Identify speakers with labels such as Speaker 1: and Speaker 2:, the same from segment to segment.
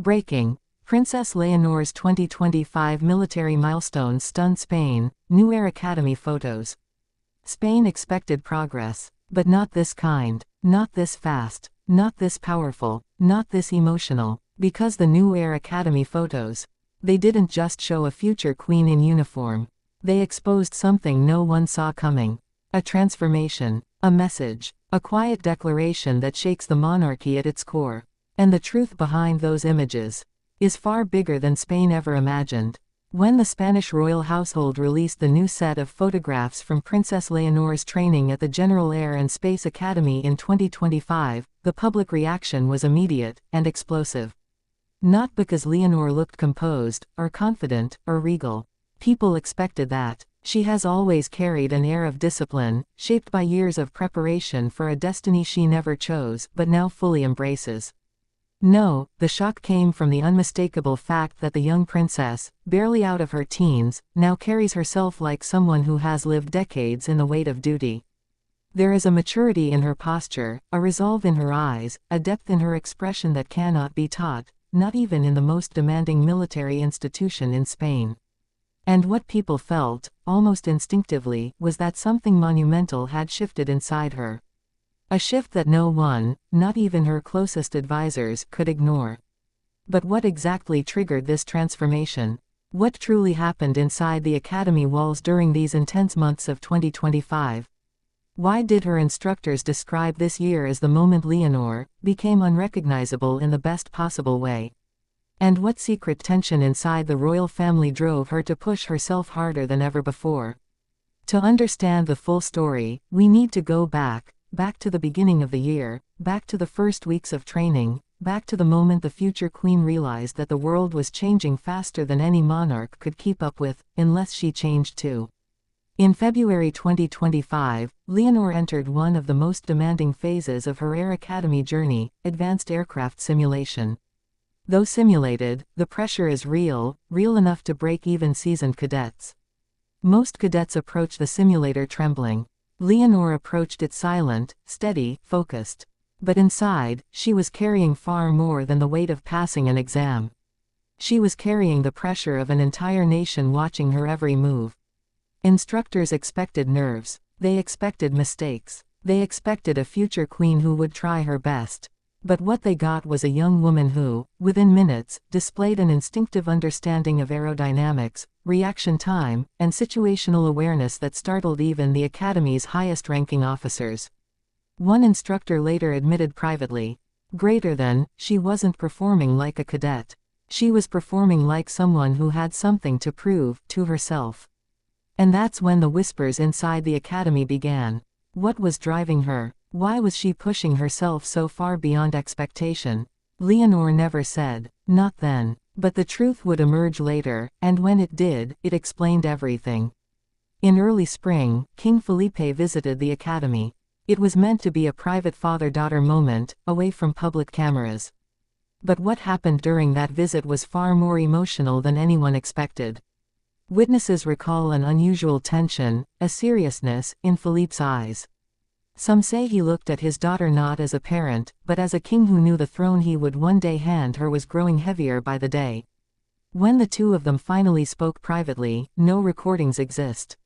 Speaker 1: Breaking. Princess Leonor's 2025 military milestones stun Spain, new Air Academy photos. Spain expected progress, but not this kind, not this fast, not this powerful, not this emotional, because the new Air Academy photos, they didn't just show a future queen in uniform. They exposed something no one saw coming. A transformation, a message, a quiet declaration that shakes the monarchy at its core. And the truth behind those images is far bigger than Spain ever imagined. When the Spanish royal household released the new set of photographs from Princess Leonor's training at the General Air and Space Academy in 2025, the public reaction was immediate and explosive. Not because Leonor looked composed, or confident, or regal. People expected that. She has always carried an air of discipline, shaped by years of preparation for a destiny she never chose but now fully embraces. No, the shock came from the unmistakable fact that the young princess, barely out of her teens, now carries herself like someone who has lived decades in the weight of duty. There is a maturity in her posture, a resolve in her eyes, a depth in her expression that cannot be taught, not even in the most demanding military institution in Spain. And what people felt, almost instinctively, was that something monumental had shifted inside her. A shift that no one, not even her closest advisors, could ignore. But what exactly triggered this transformation? What truly happened inside the academy walls during these intense months of 2025? Why did her instructors describe this year as the moment Leonor became unrecognizable in the best possible way? And what secret tension inside the royal family drove her to push herself harder than ever before? To understand the full story, we need to go back to the beginning of the year, back to the first weeks of training, back to the moment the future queen realized that the world was changing faster than any monarch could keep up with, unless she changed too. In February 2025, Leonor entered one of the most demanding phases of her Air Academy journey, advanced aircraft simulation. Though simulated, the pressure is real enough to break even seasoned cadets. Most cadets approach the simulator trembling. Leonor approached it silent, steady, focused. But inside, she was carrying far more than the weight of passing an exam. She was carrying the pressure of an entire nation watching her every move. Instructors expected nerves. They expected mistakes. They expected a future queen who would try her best. But what they got was a young woman who, within minutes, displayed an instinctive understanding of aerodynamics, reaction time, and situational awareness that startled even the Academy's highest-ranking officers. One instructor later admitted privately, she wasn't performing like a cadet. She was performing like someone who had something to prove to herself. And that's when the whispers inside the Academy began. What was driving her? Why was she pushing herself so far beyond expectation? Leonor never said, not then. But the truth would emerge later, and when it did, it explained everything. In early spring, King Felipe visited the Academy. It was meant to be a private father-daughter moment, away from public cameras. But what happened during that visit was far more emotional than anyone expected. Witnesses recall an unusual tension, a seriousness, in Felipe's eyes. Some say he looked at his daughter not as a parent, but as a king who knew the throne he would one day hand her was growing heavier by the day. When the two of them finally spoke privately, no recordings exist.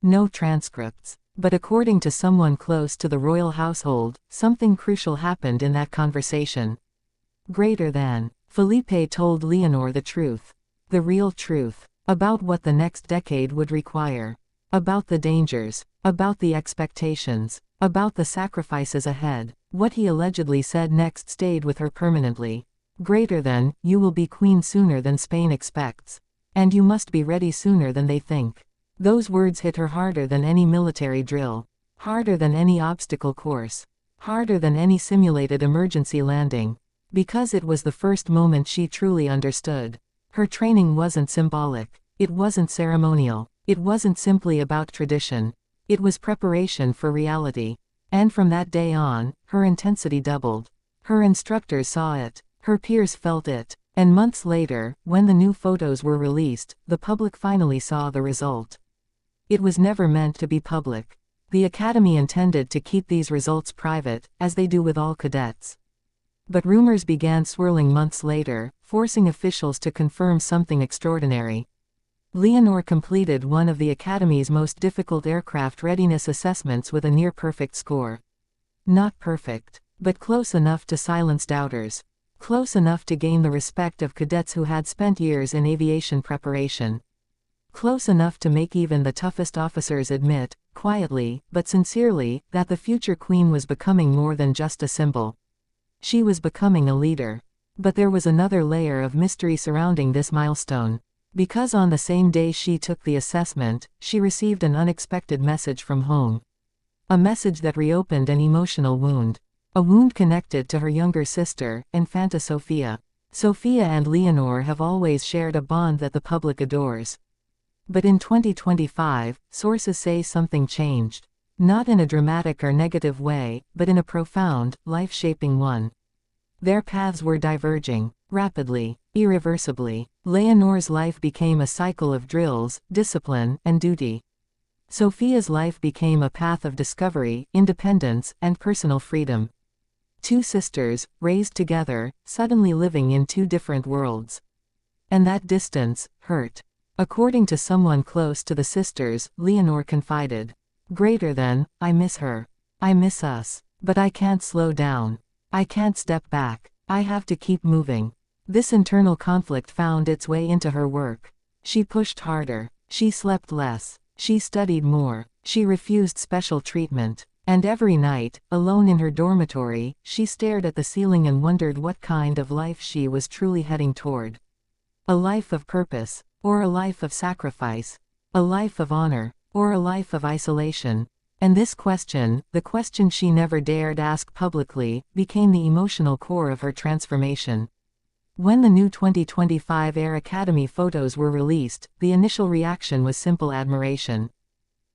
Speaker 1: No transcripts. But according to someone close to the royal household, something crucial happened in that conversation. Felipe told Leonor the truth. The real truth. About what the next decade would require. About the dangers. About the expectations. About the sacrifices ahead. What he allegedly said next stayed with her permanently. You will be queen sooner than Spain expects. And you must be ready sooner than they think. Those words hit her harder than any military drill. Harder than any obstacle course. Harder than any simulated emergency landing. Because it was the first moment she truly understood. Her training wasn't symbolic. It wasn't ceremonial. It wasn't simply about tradition. It was preparation for reality. And from that day on, her intensity doubled. Her instructors saw it. Her peers felt it. And months later, when the new photos were released, the public finally saw the result. It was never meant to be public. The Academy intended to keep these results private, as they do with all cadets. But rumors began swirling months later, forcing officials to confirm something extraordinary. Leonor completed one of the Academy's most difficult aircraft readiness assessments with a near-perfect score. Not perfect, but close enough to silence doubters. Close enough to gain the respect of cadets who had spent years in aviation preparation. Close enough to make even the toughest officers admit, quietly, but sincerely, that the future queen was becoming more than just a symbol. She was becoming a leader. But there was another layer of mystery surrounding this milestone. Because on the same day she took the assessment, she received an unexpected message from home. A message that reopened an emotional wound. A wound connected to her younger sister, Infanta Sofia. Sofia and Leonor have always shared a bond that the public adores. But in 2025, sources say something changed. Not in a dramatic or negative way, but in a profound, life-shaping one. Their paths were diverging, rapidly, irreversibly. Leonor's life became a cycle of drills, discipline, and duty. Sofia's life became a path of discovery, independence, and personal freedom. Two sisters, raised together, suddenly living in two different worlds. And that distance hurt. According to someone close to the sisters, Leonor confided. Greater than, I miss her. I miss us. But I can't slow down. I can't step back. I have to keep moving. This internal conflict found its way into her work. She pushed harder. She slept less. She studied more. She refused special treatment. And every night, alone in her dormitory, she stared at the ceiling and wondered what kind of life she was truly heading toward. A life of purpose, or a life of sacrifice. A life of honor, or a life of isolation. And this question, the question she never dared ask publicly, became the emotional core of her transformation. When the new 2025 Air Academy photos were released, the initial reaction was simple admiration.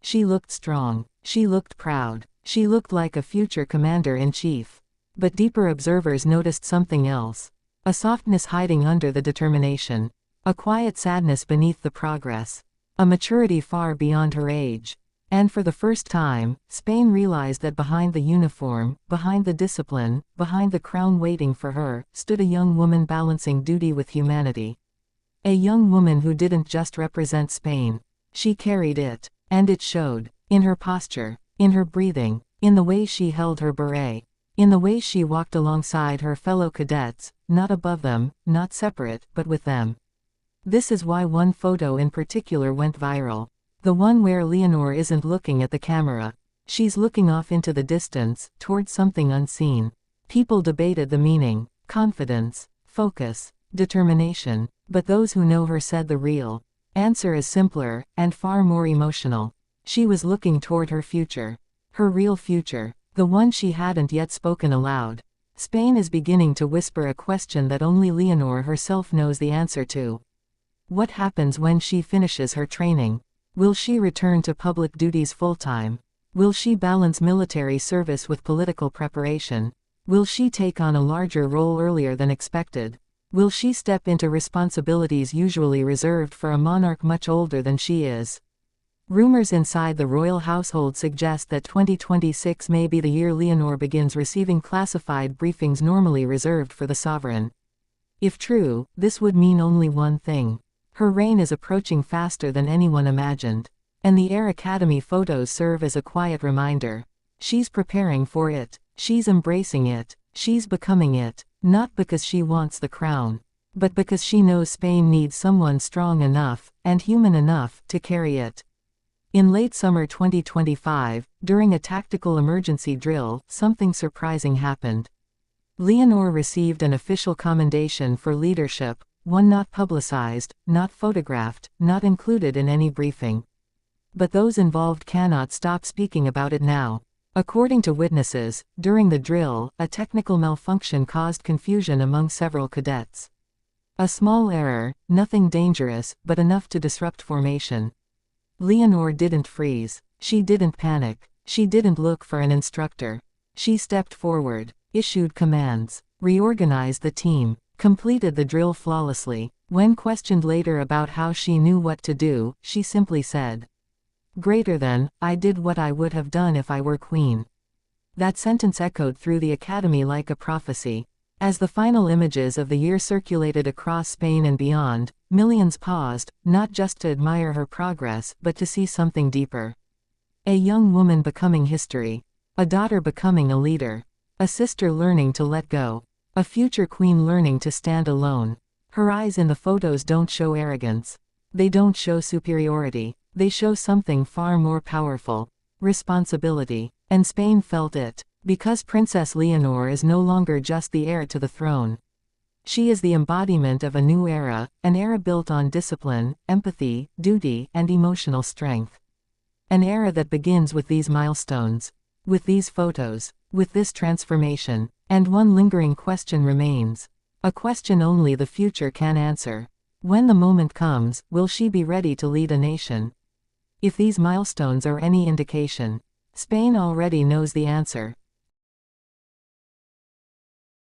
Speaker 1: She looked strong. She looked proud. She looked like a future commander-in-chief. But deeper observers noticed something else. A softness hiding under the determination. A quiet sadness beneath the progress. A maturity far beyond her age. And for the first time, Spain realized that behind the uniform, behind the discipline, behind the crown waiting for her, stood a young woman balancing duty with humanity. A young woman who didn't just represent Spain. She carried it. And it showed. In her posture. In her breathing. In the way she held her beret. In the way she walked alongside her fellow cadets, not above them, not separate, but with them. This is why one photo in particular went viral. The one where Leonor isn't looking at the camera. She's looking off into the distance, towards something unseen. People debated the meaning. Confidence. Focus. Determination. But those who know her said the real answer is simpler, and far more emotional. She was looking toward her future. Her real future. The one she hadn't yet spoken aloud. Spain is beginning to whisper a question that only Leonor herself knows the answer to. What happens when she finishes her training? Will she return to public duties full-time? Will she balance military service with political preparation? Will she take on a larger role earlier than expected? Will she step into responsibilities usually reserved for a monarch much older than she is? Rumors inside the royal household suggest that 2026 may be the year Leonor begins receiving classified briefings normally reserved for the sovereign. If true, this would mean only one thing. Her reign is approaching faster than anyone imagined. And the Air Academy photos serve as a quiet reminder. She's preparing for it. She's embracing it. She's becoming it. Not because she wants the crown. But because she knows Spain needs someone strong enough, and human enough, to carry it. In late summer 2025, during a tactical emergency drill, something surprising happened. Leonor received an official commendation for leadership, one not publicized, not photographed, not included in any briefing. But those involved cannot stop speaking about it now. According to witnesses, during the drill, a technical malfunction caused confusion among several cadets. A small error, nothing dangerous, but enough to disrupt formation. Leonor didn't freeze. She didn't panic. She didn't look for an instructor. She stepped forward, issued commands, reorganized the team, completed the drill flawlessly. When questioned later about how she knew what to do, she simply said, "Greater than, I did what I would have done if I were queen." That sentence echoed through the academy like a prophecy. As the final images of the year circulated across Spain and beyond, millions paused, not just to admire her progress but to see something deeper. A young woman becoming history. A daughter becoming a leader. A sister learning to let go. A future queen learning to stand alone. Her eyes in the photos don't show arrogance. They don't show superiority. They show something far more powerful. Responsibility. And Spain felt it. Because Princess Leonor is no longer just the heir to the throne. She is the embodiment of a new era, an era built on discipline, empathy, duty, and emotional strength. An era that begins with these milestones. With these photos. With this transformation. And one lingering question remains. A question only the future can answer. When the moment comes, will she be ready to lead a nation? If these milestones are any indication, Spain already knows the answer.